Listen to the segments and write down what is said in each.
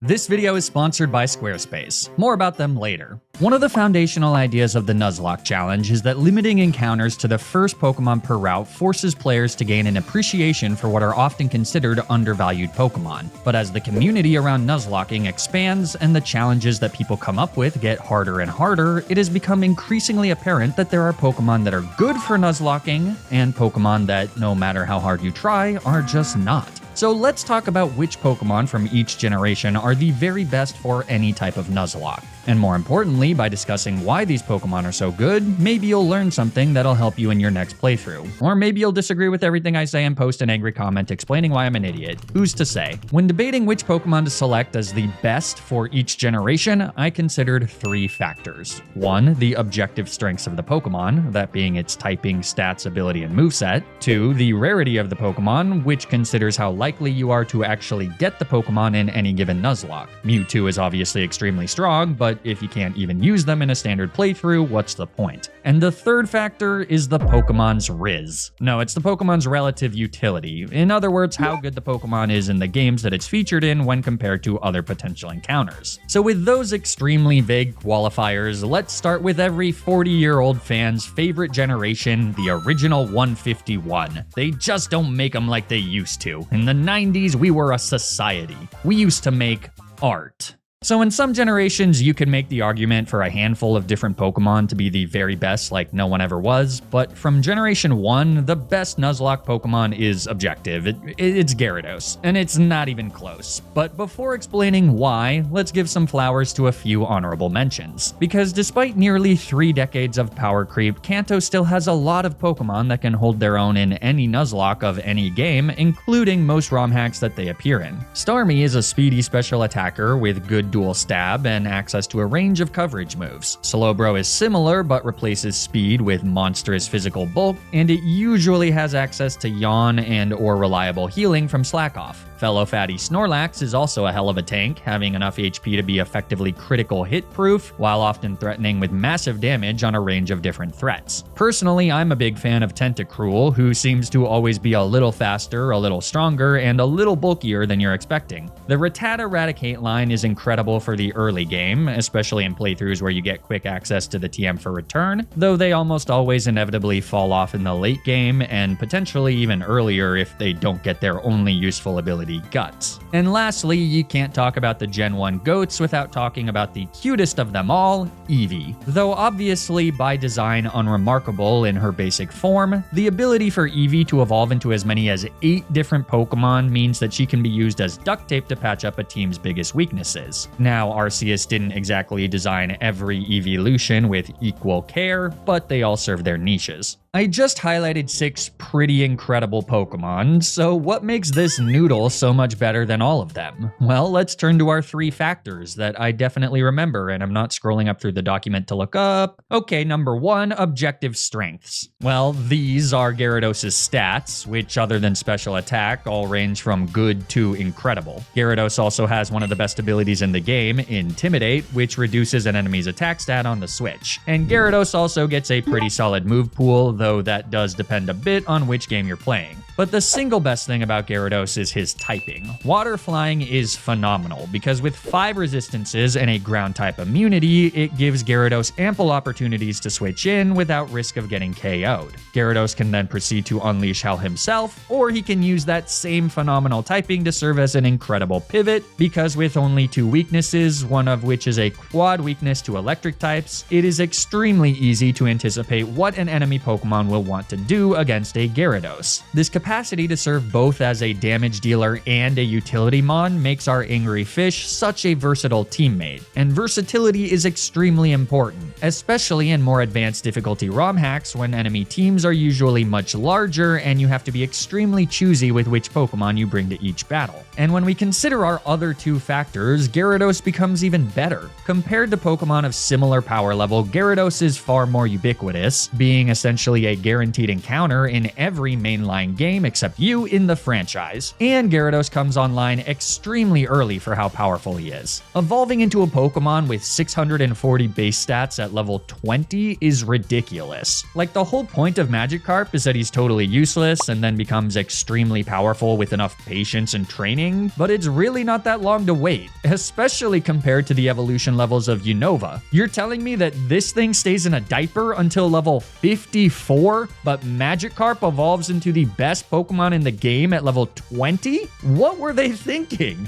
This video is sponsored by Squarespace. More about them later. One of the foundational ideas of the Nuzlocke challenge is that limiting encounters to the first Pokémon per route forces players to gain an appreciation for what are often considered undervalued Pokémon. But as the community around Nuzlocking expands and the challenges that people come up with get harder and harder, it has become increasingly apparent that there are Pokémon that are good for Nuzlocking and Pokémon that, no matter how hard you try, are just not. So let's talk about which Pokémon from each generation are the very best for any type of Nuzlocke. And more importantly, by discussing why these Pokémon are so good, maybe you'll learn something that'll help you in your next playthrough. Or maybe you'll disagree with everything I say and post an angry comment explaining why I'm an idiot. Who's to say? When debating which Pokémon to select as the best for each generation, I considered three factors. 1. The objective strengths of the Pokémon, that being its typing, stats, ability, and moveset. 2. The rarity of the Pokémon, which considers how likely you are to actually get the Pokémon in any given Nuzlocke. Mewtwo is obviously extremely strong, but if you can't even use them in a standard playthrough, what's the point? And the third factor is the Pokémon's Riz. No, it's the Pokémon's relative utility. In other words, how good the Pokémon is in the games that it's featured in when compared to other potential encounters. So with those extremely vague qualifiers, let's start with every 40-year-old fan's favorite generation, the original 151. They just don't make them like they used to. In the 90s, we were a society. We used to make art. So in some generations, you can make the argument for a handful of different Pokemon to be the very best like no one ever was, but from Generation 1, the best Nuzlocke Pokemon is objective. It's Gyarados, and it's not even close. But before explaining why, let's give some flowers to a few honorable mentions. Because despite nearly 3 decades of power creep, Kanto still has a lot of Pokemon that can hold their own in any Nuzlocke of any game, including most ROM hacks that they appear in. Starmie is a speedy special attacker with good dual stab and access to a range of coverage moves. Slowbro is similar but replaces speed with monstrous physical bulk, and it usually has access to yawn and or reliable healing from Slack Off. Fellow fatty Snorlax is also a hell of a tank, having enough HP to be effectively critical hit proof, while often threatening with massive damage on a range of different threats. Personally, I'm a big fan of Tentacruel, who seems to always be a little faster, a little stronger, and a little bulkier than you're expecting. The Rattata Raticate line is incredible for the early game, especially in playthroughs where you get quick access to the TM for return, though they almost always inevitably fall off in the late game, and potentially even earlier if they don't get their only useful ability, Guts. And lastly, you can't talk about the Gen 1 goats without talking about the cutest of them all, Eevee. Though obviously by design unremarkable in her basic form, the ability for Eevee to evolve into as many as 8 different Pokemon means that she can be used as duct tape to patch up a team's biggest weaknesses. Now, Arceus didn't exactly design every evolution with equal care, but they all serve their niches. I just highlighted 6 pretty incredible Pokemon, so what makes this noodle so much better than all of them? Well, let's turn to our 3 factors that I definitely remember, and I'm not scrolling up through the document to look up. Okay, number 1, objective strengths. Well, these are Gyarados' stats, which other than special attack, all range from good to incredible. Gyarados also has one of the best abilities in the game, Intimidate, which reduces an enemy's attack stat on the Switch. And Gyarados also gets a pretty solid move pool, though that does depend a bit on which game you're playing. But the single best thing about Gyarados is his typing. Water Flying is phenomenal, because with 5 resistances and a ground-type immunity, it gives Gyarados ample opportunities to switch in without risk of getting KO'd. Gyarados can then proceed to unleash hell himself, or he can use that same phenomenal typing to serve as an incredible pivot, because with only 2 weaknesses, one of which is a quad weakness to electric types, it is extremely easy to anticipate what an enemy Pokemon will want to do against a Gyarados. This capacity to serve both as a damage dealer and a utility mon makes our Angry Fish such a versatile teammate, and versatility is extremely important, especially in more advanced difficulty ROM hacks when enemy teams are usually much larger and you have to be extremely choosy with which Pokemon you bring to each battle. And when we consider our other 2 factors, Gyarados becomes even better. Compared to Pokemon of similar power level, Gyarados is far more ubiquitous, being essentially essentially a guaranteed encounter in every mainline game except you in the franchise, and Gyarados comes online extremely early for how powerful he is. Evolving into a Pokemon with 640 base stats at level 20 is ridiculous. Like, the whole point of Magikarp is that he's totally useless and then becomes extremely powerful with enough patience and training, but it's really not that long to wait, especially compared to the evolution levels of Unova. You're telling me that this thing stays in a diaper until level 54, but Magikarp evolves into the best Pokemon in the game at level 20? What were they thinking?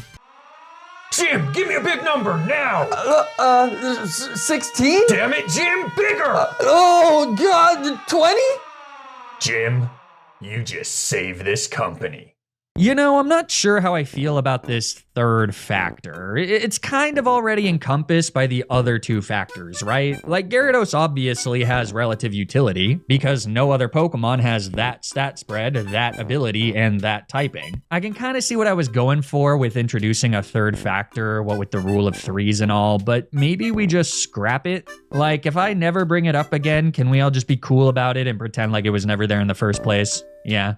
Jim, give me a big number now! 16? Damn it, Jim, bigger! Oh God, 20? Jim, you just saved this company. You know, I'm not sure how I feel about this third factor. It's kind of already encompassed by the other two factors, right? Like, Gyarados obviously has relative utility because no other Pokemon has that stat spread, that ability, and that typing. I can kind of see what I was going for with introducing a third factor, what with the rule of threes and all, but maybe we just scrap it. Like, if I never bring it up again, can we all just be cool about it and pretend like it was never there in the first place? Yeah?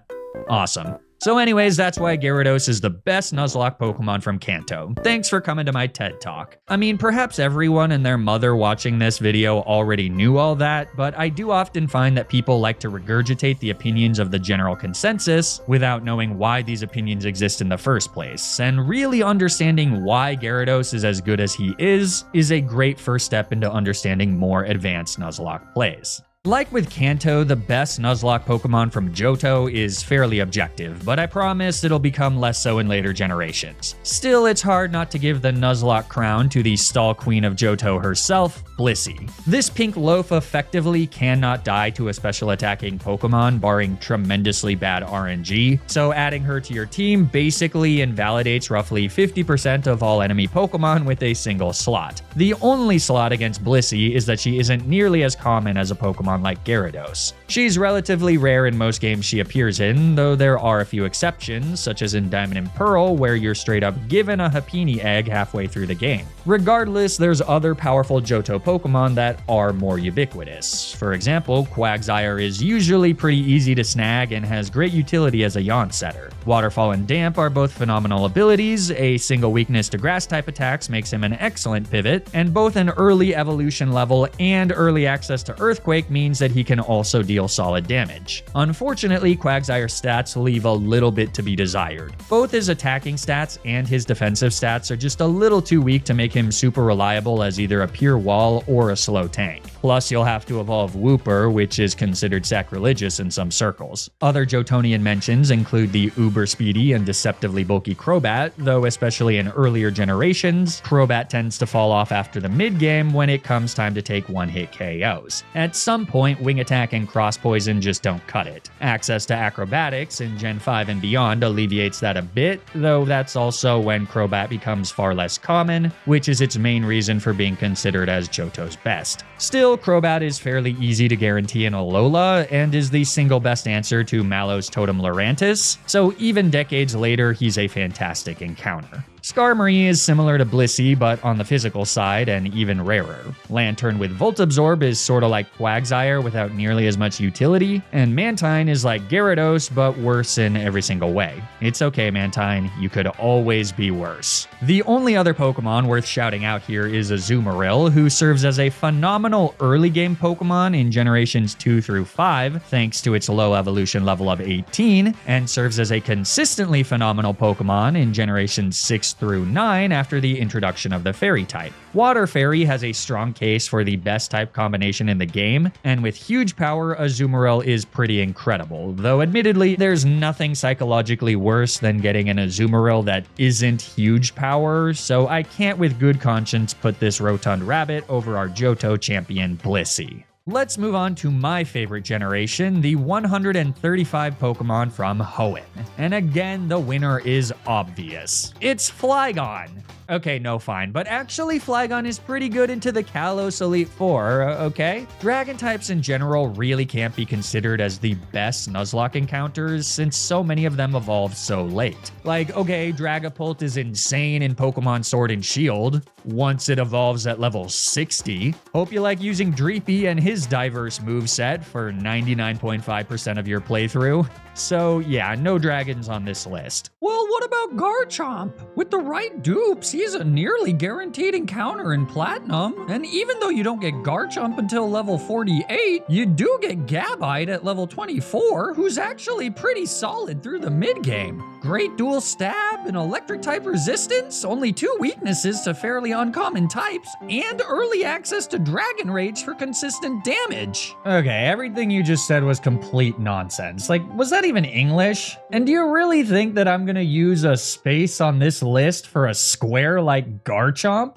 Awesome. So anyways, that's why Gyarados is the best Nuzlocke Pokemon from Kanto. Thanks for coming to my TED Talk. I mean, perhaps everyone and their mother watching this video already knew all that, but I do often find that people like to regurgitate the opinions of the general consensus without knowing why these opinions exist in the first place. And really understanding why Gyarados is as good as he is a great first step into understanding more advanced Nuzlocke plays. Like with Kanto, the best Nuzlocke Pokemon from Johto is fairly objective, but I promise it'll become less so in later generations. Still, it's hard not to give the Nuzlocke crown to the stall queen of Johto herself, Blissey. This pink loaf effectively cannot die to a special attacking Pokemon, barring tremendously bad RNG, so adding her to your team basically invalidates roughly 50% of all enemy Pokemon with a single slot. The only slot against Blissey is that she isn't nearly as common as a Pokemon like Gyarados. She's relatively rare in most games she appears in, though there are a few exceptions, such as in Diamond and Pearl, where you're straight up given a Happiny egg halfway through the game. Regardless, there's other powerful Johto Pokemon that are more ubiquitous. For example, Quagsire is usually pretty easy to snag and has great utility as a yawn setter. Waterfall and Damp are both phenomenal abilities, a single weakness to grass-type attacks makes him an excellent pivot, and both an early evolution level and early access to Earthquake means that he can also deal solid damage. Unfortunately, Quagsire's stats leave a little bit to be desired. Both his attacking stats and his defensive stats are just a little too weak to make him super reliable as either a pure wall or a slow tank. Plus, you'll have to evolve Wooper, which is considered sacrilegious in some circles. Other Johtonian mentions include the uber speedy and deceptively bulky Crobat, though especially in earlier generations, Crobat tends to fall off after the mid-game when it comes time to take one-hit KOs. At some point, Wing Attack and Cross Poison just don't cut it. Access to Acrobatics in Gen 5 and beyond alleviates that a bit, though that's also when Crobat becomes far less common, which is its main reason for being considered as Johto's best. Still, Crobat is fairly easy to guarantee in Alola, and is the single best answer to Mallow's Totem Lurantis, so even decades later, he's a fantastic encounter. Skarmory is similar to Blissey, but on the physical side and even rarer. Lantern with Volt Absorb is sorta like Quagsire without nearly as much utility, and Mantine is like Gyarados, but worse in every single way. It's okay, Mantine, you could always be worse. The only other Pokemon worth shouting out here is Azumarill, who serves as a phenomenal early game Pokemon in generations 2 through 5, thanks to its low evolution level of 18, and serves as a consistently phenomenal Pokemon in generations 6 through 9 after the introduction of the Fairy type. Water Fairy has a strong case for the best type combination in the game, and with huge power, Azumarill is pretty incredible, though admittedly, there's nothing psychologically worse than getting an Azumarill that isn't huge power, so I can't with good conscience put this Rotund Rabbit over our Johto champion Blissey. Let's move on to my favorite generation, the 135 Pokemon from Hoenn. And again, the winner is obvious. It's Flygon! Okay, no, fine. But actually, Flygon is pretty good into the Kalos Elite Four, okay? Dragon types in general really can't be considered as the best Nuzlocke encounters since so many of them evolve so late. Like, okay, Dragapult is insane in Pokemon Sword and Shield once it evolves at level 60. Hope you like using Dreepy and his diverse moveset for 99.5% of your playthrough. So yeah, no dragons on this list. Well, what about Garchomp? With the right dupes, he's a nearly guaranteed encounter in Platinum. And even though you don't get Garchomp until level 48, you do get Gabite at level 24, who's actually pretty solid through the mid-game. Great dual stab and electric type resistance, only 2 weaknesses to fairly uncommon types, and early access to Dragon Rage for consistent damage. Okay, everything you just said was complete nonsense. Like, was that even English? And do you really think that I'm gonna use a space on this list for a square like Garchomp?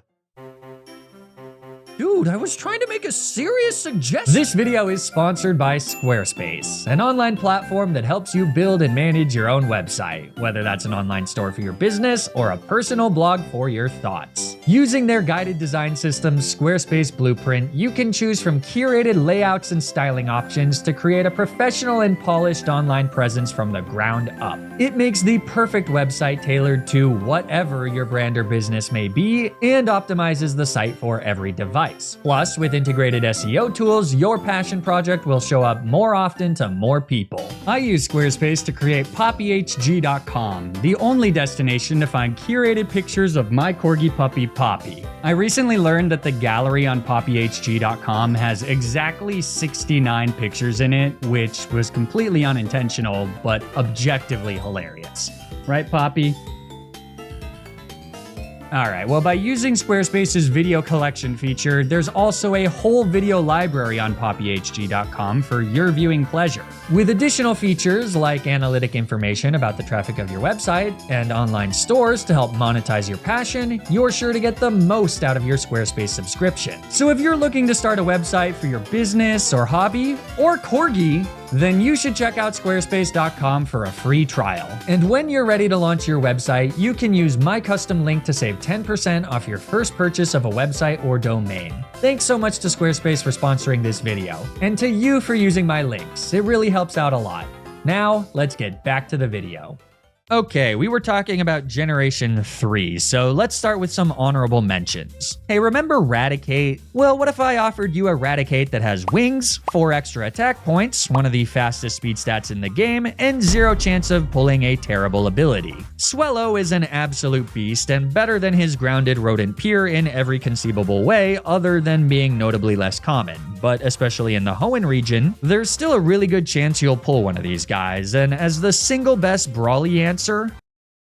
Dude, I was trying to make a serious suggestion. This video is sponsored by Squarespace, an online platform that helps you build and manage your own website, whether that's an online store for your business or a personal blog for your thoughts. Using their guided design system, Squarespace Blueprint, you can choose from curated layouts and styling options to create a professional and polished online presence from the ground up. It makes the perfect website tailored to whatever your brand or business may be and optimizes the site for every device. Plus, with integrated SEO tools, your passion project will show up more often to more people. I use Squarespace to create PoppyHG.com, the only destination to find curated pictures of my corgi puppy Poppy. I recently learned that the gallery on PoppyHG.com has exactly 69 pictures in it, which was completely unintentional, but objectively hilarious. Right, Poppy? Alright, well, by using Squarespace's video collection feature, there's also a whole video library on PoppyHG.com for your viewing pleasure. With additional features like analytic information about the traffic of your website and online stores to help monetize your passion, you're sure to get the most out of your Squarespace subscription. So if you're looking to start a website for your business or hobby, or corgi, then you should check out squarespace.com for a free trial. And when you're ready to launch your website, you can use my custom link to save 10% off your first purchase of a website or domain. Thanks so much to Squarespace for sponsoring this video, and to you for using my links. It really helps out a lot. Now, let's get back to the video. Okay, we were talking about Generation 3, so let's start with some honorable mentions. Hey, remember Raticate? Well, what if I offered you a Raticate that has wings, 4 extra attack points, one of the fastest speed stats in the game, and 0 chance of pulling a terrible ability? Swellow is an absolute beast and better than his grounded rodent peer in every conceivable way other than being notably less common. But especially in the Hoenn region, there's still a really good chance you'll pull one of these guys, and as the single best Brawly answer,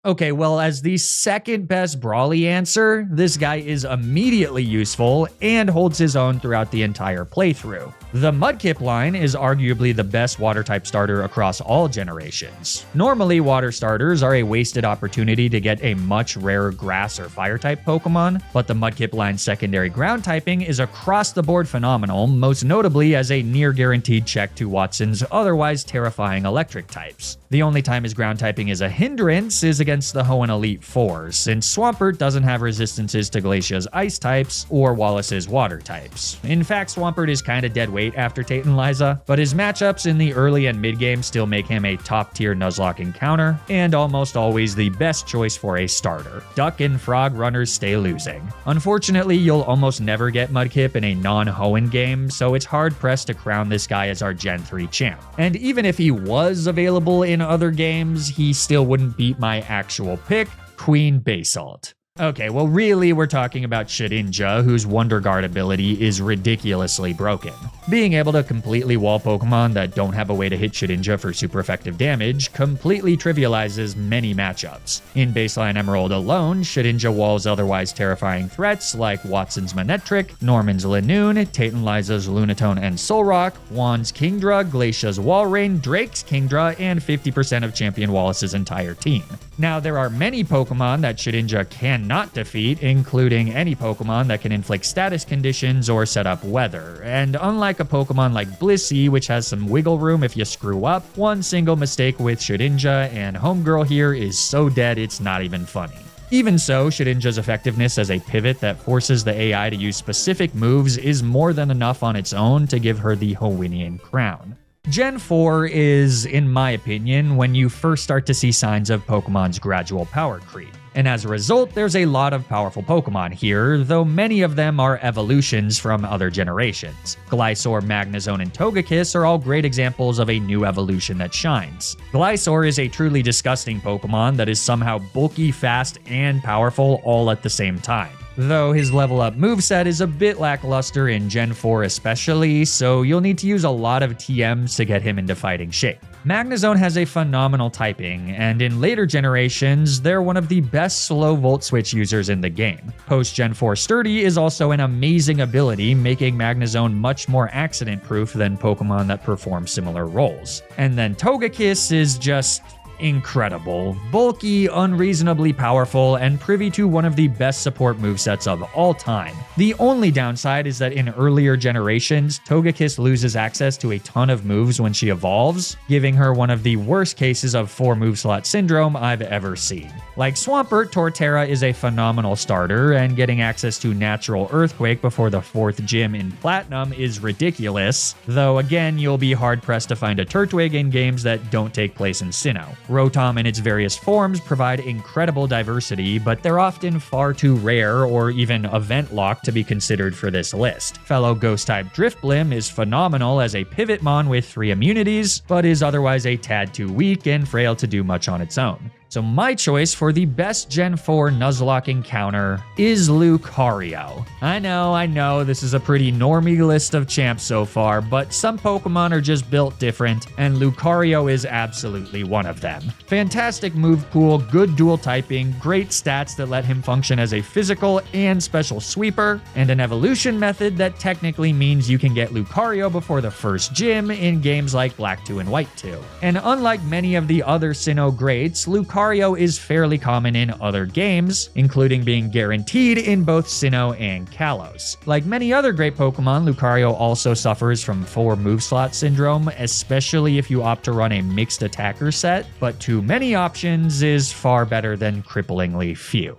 okay, well, as the second best Brawly answer, this guy is immediately useful and holds his own throughout the entire playthrough. The Mudkip line is arguably the best water-type starter across all generations. Normally, water starters are a wasted opportunity to get a much rarer grass or fire-type Pokemon, but the Mudkip line's secondary ground typing is across-the-board phenomenal, most notably as a near-guaranteed check to Watson's otherwise terrifying electric types. The only time his ground typing is a hindrance is against the Hoenn Elite Four, since Swampert doesn't have resistances to Glacia's ice types or Wallace's water types. In fact, Swampert is kinda dead weight after Tate and Liza, but his matchups in the early and mid-game still make him a top-tier Nuzlocke encounter, and almost always the best choice for a starter. Duck and Frog runners stay losing. Unfortunately, you'll almost never get Mudkip in a non-Hoenn game, so it's hard-pressed to crown this guy as our Gen 3 champ. And even if he was available in other games, he still wouldn't beat my actual pick, Queen Basalt. Okay, well really we're talking about Shedinja, whose Wonder Guard ability is ridiculously broken. Being able to completely wall Pokemon that don't have a way to hit Shedinja for super effective damage completely trivializes many matchups. In Baseline Emerald alone, Shedinja walls otherwise terrifying threats like Watson's Manectric, Norman's Linoone, Tate and Liza's Lunatone and Solrock, Juan's Kingdra, Glacia's Walrein, Drake's Kingdra, and 50% of Champion Wallace's entire team. Now, there are many Pokemon that Shedinja cannot defeat, including any Pokemon that can inflict status conditions or set up weather, and unlike a Pokemon like Blissey, which has some wiggle room if you screw up, one single mistake with Shedinja and Homegirl here is so dead it's not even funny. Even so, Shedinja's effectiveness as a pivot that forces the AI to use specific moves is more than enough on its own to give her the Howinian crown. Gen 4 is, in my opinion, when you first start to see signs of Pokemon's gradual power creep. And as a result, there's a lot of powerful Pokemon here, though many of them are evolutions from other generations. Glysaur, Magnezone, and Togekiss are all great examples of a new evolution that shines. Glysaur is a truly disgusting Pokemon that is somehow bulky, fast, and powerful all at the same time. Though his level up moveset is a bit lackluster in Gen 4 especially, so you'll need to use a lot of TMs to get him into fighting shape. Magnezone has a phenomenal typing, and in later generations, they're one of the best slow Volt Switch users in the game. Post-Gen 4 Sturdy is also an amazing ability, making Magnezone much more accident-proof than Pokemon that perform similar roles. And then Togekiss is just incredible, bulky, unreasonably powerful, and privy to one of the best support movesets of all time. The only downside is that in earlier generations, Togekiss loses access to a ton of moves when she evolves, giving her one of the worst cases of 4 move slot syndrome I've ever seen. Like Swampert, Torterra is a phenomenal starter, and getting access to Natural Earthquake before the 4th gym in Platinum is ridiculous, though again, you'll be hard-pressed to find a Turtwig in games that don't take place in Sinnoh. Rotom in its various forms provide incredible diversity, but they're often far too rare or even event-locked to be considered for this list. Fellow Ghost-type Drifblim is phenomenal as a Pivotmon with 3 immunities, but is otherwise a tad too weak and frail to do much on its own. So my choice for the best Gen 4 Nuzlocke encounter is Lucario. I know, this is a pretty normie list of champs so far, but some Pokemon are just built different, and Lucario is absolutely one of them. Fantastic move pool, good dual typing, great stats that let him function as a physical and special sweeper, and an evolution method that technically means you can get Lucario before the first gym in games like Black 2 and White 2. And unlike many of the other Sinnoh greats, Lucario is fairly common in other games, including being guaranteed in both Sinnoh and Kalos. Like many other great Pokemon, Lucario also suffers from 4 move slot syndrome, especially if you opt to run a mixed attacker set, but too many options is far better than cripplingly few.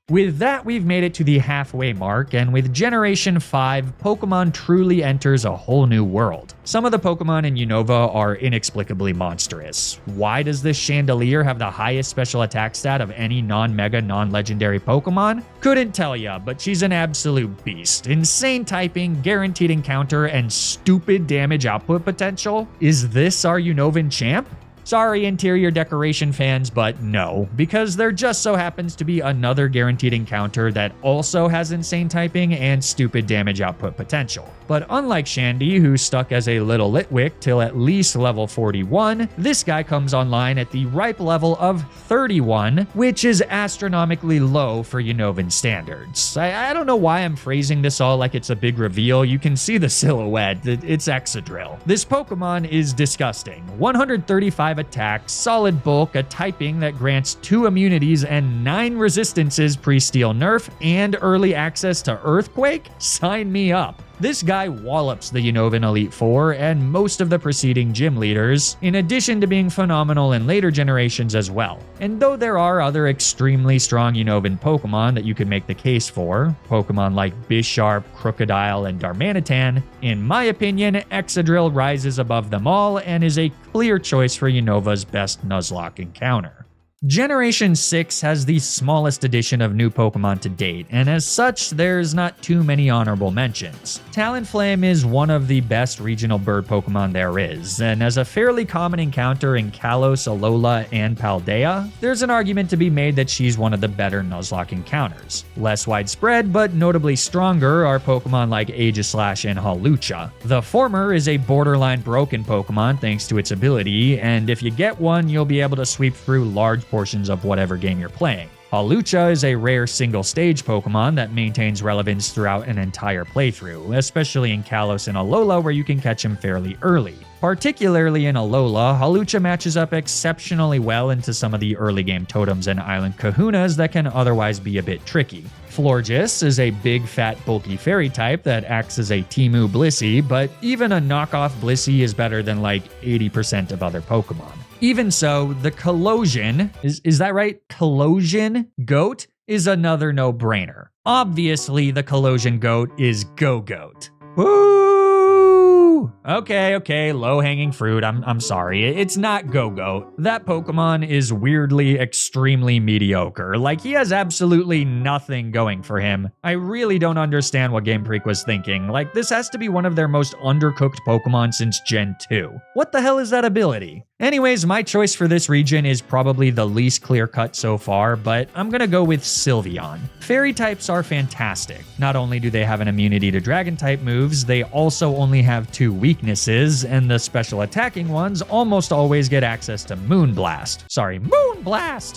With that, we've made it to the halfway mark, and with Generation 5, Pokemon truly enters a whole new world. Some of the Pokemon in Unova are inexplicably monstrous. Why does this Chandelier have the highest special attack stat of any non-mega, non-legendary Pokemon? Couldn't tell ya, but she's an absolute beast. Insane typing, guaranteed encounter, and stupid damage output potential. Is this our Unovan champ? Sorry, interior decoration fans, but no, because there just so happens to be another guaranteed encounter that also has insane typing and stupid damage output potential. But unlike Shandy, who's stuck as a little Litwick till at least level 41, this guy comes online at the ripe level of 31, which is astronomically low for Unovan standards. I don't know why I'm phrasing this all like it's a big reveal. You can see the silhouette. It's Excadrill. This Pokemon is disgusting. 135 attack, solid bulk, a typing that grants 2 immunities and 9 resistances pre-Steel Nerf, and early access to Earthquake? Sign me up. This guy wallops the Unovan Elite Four and most of the preceding gym leaders, in addition to being phenomenal in later generations as well. And though there are other extremely strong Unovan Pokemon that you could make the case for, Pokemon like Bisharp, Crocodile, and Darmanitan, in my opinion, Excadrill rises above them all and is a clear choice for Unova's best Nuzlocke encounter. Generation 6 has the smallest addition of new Pokemon to date, and as such, there's not too many honorable mentions. Talonflame is one of the best regional bird Pokemon there is, and as a fairly common encounter in Kalos, Alola, and Paldea, there's an argument to be made that she's one of the better Nuzlocke encounters. Less widespread, but notably stronger, are Pokemon like Aegislash and Hawlucha. The former is a borderline broken Pokemon thanks to its ability, and if you get one, you'll be able to sweep through large portions of whatever game you're playing. Hawlucha is a rare single-stage Pokemon that maintains relevance throughout an entire playthrough, especially in Kalos and Alola where you can catch him fairly early. Particularly in Alola, Hawlucha matches up exceptionally well into some of the early game totems and island kahunas that can otherwise be a bit tricky. Florges is a big, fat, bulky fairy type that acts as a Temu Blissey, but even a knockoff Blissey is better than like 80% of other Pokemon. Even so, the Colosian, is that right? Colosian Goat is another no-brainer. Obviously, the Colosian Goat is Go-Goat. Woo! Okay, low-hanging fruit, I'm sorry. It's not Go-Goat. That Pokemon is weirdly extremely mediocre. Like, he has absolutely nothing going for him. I really don't understand what Game Freak was thinking. Like, this has to be one of their most undercooked Pokemon since Gen 2. What the hell is that ability? Anyways, my choice for this region is probably the least clear-cut so far, but I'm gonna go with Sylveon. Fairy types are fantastic. Not only do they have an immunity to dragon-type moves, they also only have 2 weaknesses, and the special attacking ones almost always get access to Moonblast,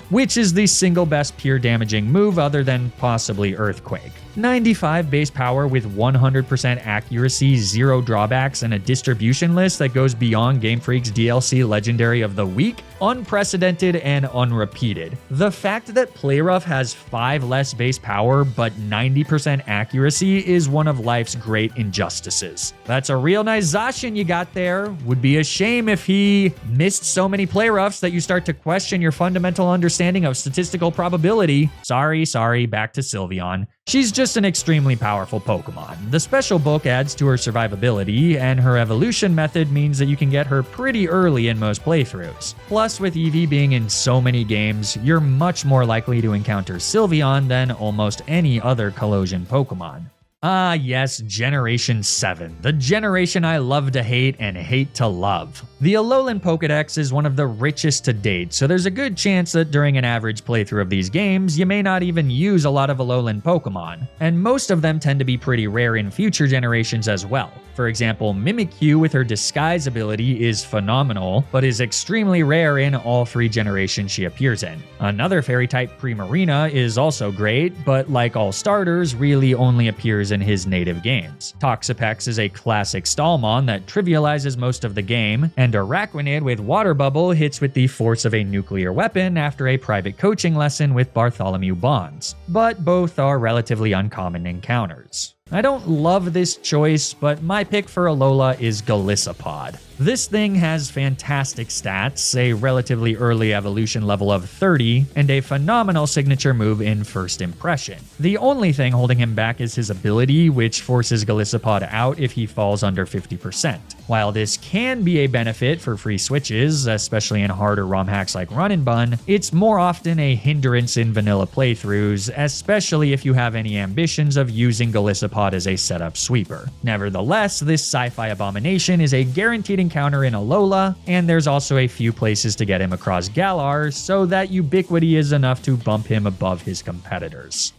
which is the single best pure damaging move other than possibly Earthquake. 95 base power with 100% accuracy, 0 drawbacks, and a distribution list that goes beyond Game Freak's DLC Legendary of the Week, unprecedented and unrepeated. The fact that Playrough has 5 less base power but 90% accuracy is one of life's great injustices. That's a real nice Zacian you got there. Would be a shame if he missed so many Playroughs that you start to question your fundamental understanding of statistical probability. Sorry, back to Sylveon. She's just an extremely powerful Pokemon. The special book adds to her survivability, and her evolution method means that you can get her pretty early in most playthroughs. Plus, with Eevee being in so many games, you're much more likely to encounter Sylveon than almost any other Colosian Pokemon. Ah yes, Generation 7, the generation I love to hate and hate to love. The Alolan Pokédex is one of the richest to date, so there's a good chance that during an average playthrough of these games, you may not even use a lot of Alolan Pokemon, and most of them tend to be pretty rare in future generations as well. For example, Mimikyu with her Disguise ability is phenomenal, but is extremely rare in all 3 generations she appears in. Another Fairy-type Primarina is also great, but like all starters, really only appears in his native games. Toxapex is a classic Stallmon that trivializes most of the game, and Araquanid with Water Bubble hits with the force of a nuclear weapon after a private coaching lesson with Bartholomew Bonds, but both are relatively uncommon encounters. I don't love this choice, but my pick for Alola is Golisopod. This thing has fantastic stats, a relatively early evolution level of 30, and a phenomenal signature move in First Impression. The only thing holding him back is his ability, which forces Golisopod out if he falls under 50%. While this can be a benefit for free switches, especially in harder ROM hacks like Run and Bun, it's more often a hindrance in vanilla playthroughs, especially if you have any ambitions of using Golisopod as a setup sweeper. Nevertheless, this sci-fi abomination is a guaranteed encounter in Alola, and there's also a few places to get him across Galar, so that ubiquity is enough to bump him above his competitors.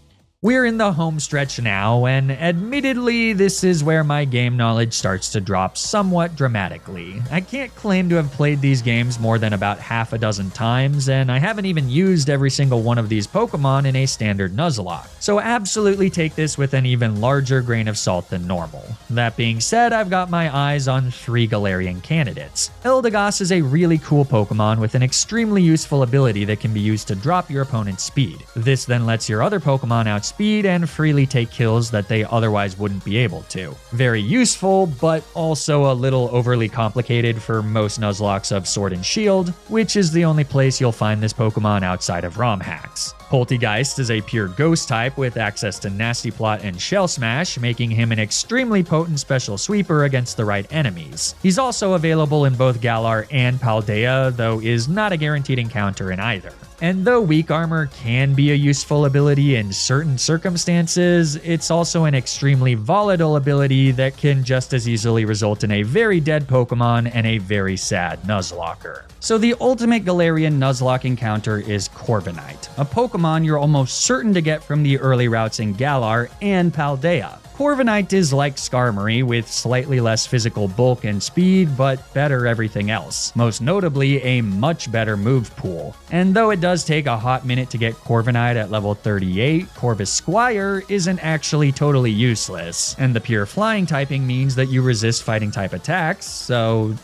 We're in the home stretch now, and admittedly, this is where my game knowledge starts to drop somewhat dramatically. I can't claim to have played these games more than about half a dozen times, and I haven't even used every single one of these Pokemon in a standard Nuzlocke, so absolutely take this with an even larger grain of salt than normal. That being said, I've got my eyes on 3 Galarian candidates. Eldegoss is a really cool Pokemon with an extremely useful ability that can be used to drop your opponent's speed. This then lets your other Pokemon outspeed and freely take kills that they otherwise wouldn't be able to. Very useful, but also a little overly complicated for most Nuzlockes of Sword and Shield, which is the only place you'll find this Pokemon outside of ROM hacks. Poltegeist is a pure ghost type with access to Nasty Plot and Shell Smash, making him an extremely potent special sweeper against the right enemies. He's also available in both Galar and Paldea, though is not a guaranteed encounter in either. And though Weak Armor can be a useful ability in certain circumstances, it's also an extremely volatile ability that can just as easily result in a very dead Pokemon and a very sad Nuzlocker. So the ultimate Galarian Nuzlocke encounter is Corviknight, a Pokemon you're almost certain to get from the early routes in Galar and Paldea. Corviknight is like Skarmory with slightly less physical bulk and speed, but better everything else. Most notably, a much better move pool. And though it does take a hot minute to get Corviknight at level 38, Corvisquire isn't actually totally useless. And the pure flying typing means that you resist fighting type attacks, so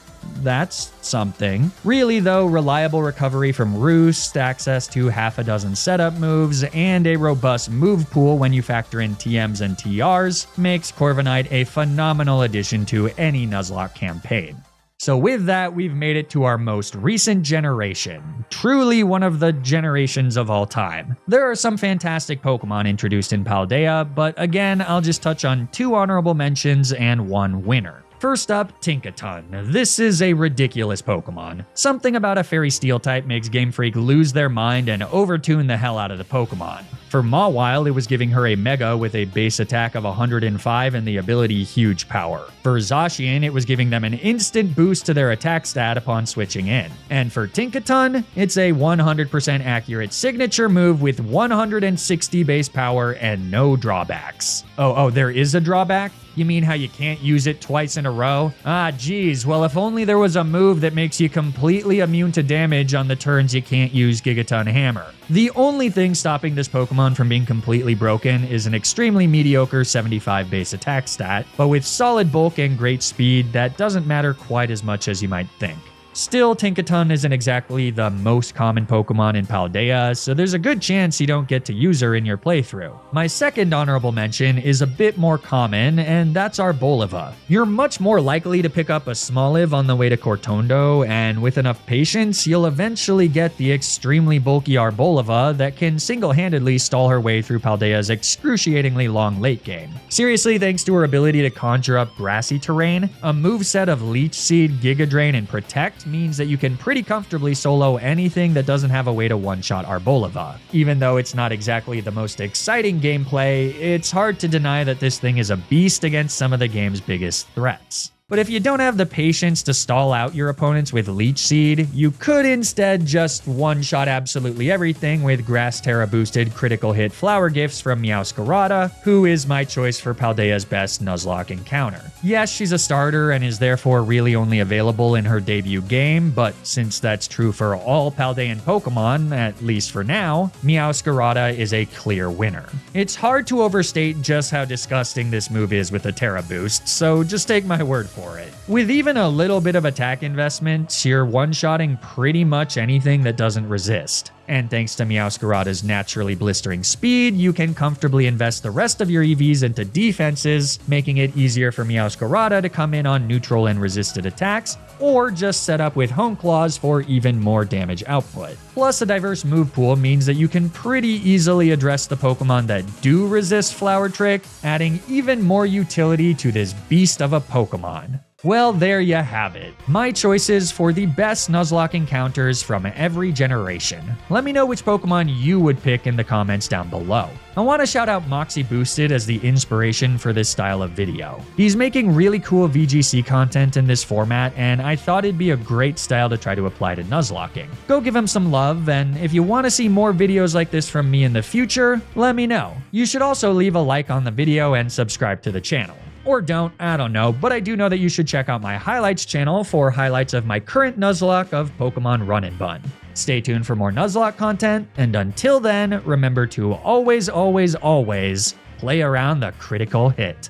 that's something. Really though, reliable recovery from Roost, access to half a dozen setup moves, and a robust move pool when you factor in TMs and TRs makes Corviknight a phenomenal addition to any Nuzlocke campaign. So with that, we've made it to our most recent generation. Truly one of the generations of all time. There are some fantastic Pokemon introduced in Paldea, but again, I'll just touch on 2 honorable mentions and 1 winner. First up, Tinkaton. This is a ridiculous Pokemon. Something about a Fairy Steel type makes Game Freak lose their mind and overtune the hell out of the Pokemon. For Mawile, it was giving her a Mega with a base attack of 105 and the ability Huge Power. For Zacian, it was giving them an instant boost to their attack stat upon switching in. And for Tinkaton, it's a 100% accurate signature move with 160 base power and no drawbacks. Oh, there is a drawback? You mean how you can't use it twice in a row? Ah, geez, well if only there was a move that makes you completely immune to damage on the turns you can't use Gigaton Hammer. The only thing stopping this Pokemon from being completely broken is an extremely mediocre 75 base attack stat, but with solid bulk and great speed, that doesn't matter quite as much as you might think. Still, Tinkaton isn't exactly the most common Pokemon in Paldea, so there's a good chance you don't get to use her in your playthrough. My second honorable mention is a bit more common, and that's our Arboliva. You're much more likely to pick up a Smoliv on the way to Cortondo, and with enough patience, you'll eventually get the extremely bulky Arboliva that can single-handedly stall her way through Paldea's excruciatingly long late game. Seriously, thanks to her ability to conjure up grassy terrain, a moveset of Leech Seed, Giga Drain, and Protect means that you can pretty comfortably solo anything that doesn't have a way to one-shot Arboliva. Even though it's not exactly the most exciting gameplay, it's hard to deny that this thing is a beast against some of the game's biggest threats. But if you don't have the patience to stall out your opponents with Leech Seed, you could instead just one-shot absolutely everything with Grass Terra boosted critical hit Flower Gifts from Meowscarada, who is my choice for Paldea's best Nuzlocke encounter. Yes, she's a starter and is therefore really only available in her debut game, but since that's true for all Paldean Pokemon, at least for now, Meowscarada is a clear winner. It's hard to overstate just how disgusting this move is with a Terra boost, so just take my word for it. With even a little bit of attack investment, you're one-shotting pretty much anything that doesn't resist. And thanks to Meowscarada's naturally blistering speed, you can comfortably invest the rest of your EVs into defenses, making it easier for Meowscarada to come in on neutral and resisted attacks, or just set up with Hone Claws for even more damage output. Plus, a diverse move pool means that you can pretty easily address the Pokemon that do resist Flower Trick, adding even more utility to this beast of a Pokemon. Well, there you have it. My choices for the best Nuzlocke encounters from every generation. Let me know which Pokemon you would pick in the comments down below. I want to shout out Moxie Boosted as the inspiration for this style of video. He's making really cool VGC content in this format, and I thought it'd be a great style to try to apply to Nuzlocking. Go give him some love, and if you want to see more videos like this from me in the future, let me know. You should also leave a like on the video and subscribe to the channel. Or don't, I don't know, but I do know that you should check out my highlights channel for highlights of my current Nuzlocke of Pokemon Run and Bun. Stay tuned for more Nuzlocke content, and until then, remember to always, always, always play around the critical hit.